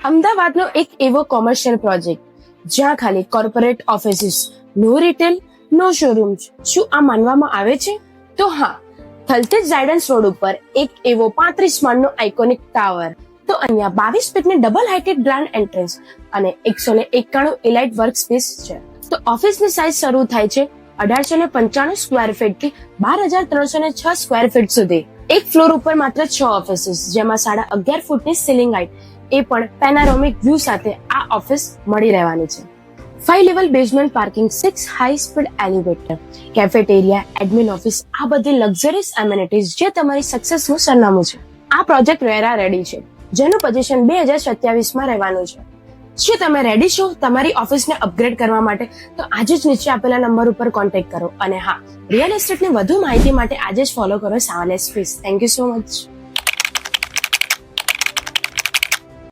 અમદાવાદનો એક એવો commercial project જ્યાં ખાલી કોર્પોરેટ ઓફિસીસ, નો રિટેલ, નો શોરૂમ. શું આ માનવામાં આવે છે? તો હા, થલતેજ ઝાયડન્સ રોડ ઉપર એક એવો 35 માળનો આઇકોનિક ટાવર. તો અહીંયા 22 ફીટની ડબલ હાઇટેડ ગ્રાન્ડ એન્ટ્રન્સ અને 191 એલાઇટ વર્ક સ્પેસ છે. તો ઓફિસની સાઇઝ શરૂ થાય છે 1895 સ્ક્વેર ફીટ થી 12,306 સ્ક્વેર ફીટ સુધી. એક ફ્લોર ઉપર માત્ર 6 ઓફિસીસ, જેમાં 11.5 ફૂટની સીલિંગ હાઇટ, એ પણ પેનારોમિક વ્યૂ સાથે આ ઓફિસ મળી રહેવાની છે. 5 level basement parking, 6 high speed elevator, cafeteria, admin office, આ બધી લક્ઝરીઝ એમિનિટીઝ જે તમારી સક્સેસનું સરનામું છે. આ પ્રોજેક્ટ રેરા રેડી છે, જેનું પોઝિશન 2027 માં રહેવાનું છે. શું તમે રેડી છો તમારી ઓફિસને અપગ્રેડ કરવા માટે? તો આજે જ નીચે આપેલા નંબર ઉપર કોન્ટેક્ટ કરો. અને હા, રિયલ એસ્ટેટની વધુ માહિતી માટે આજે જ ફોલો કરો સાવલેસ space. Thank you so much.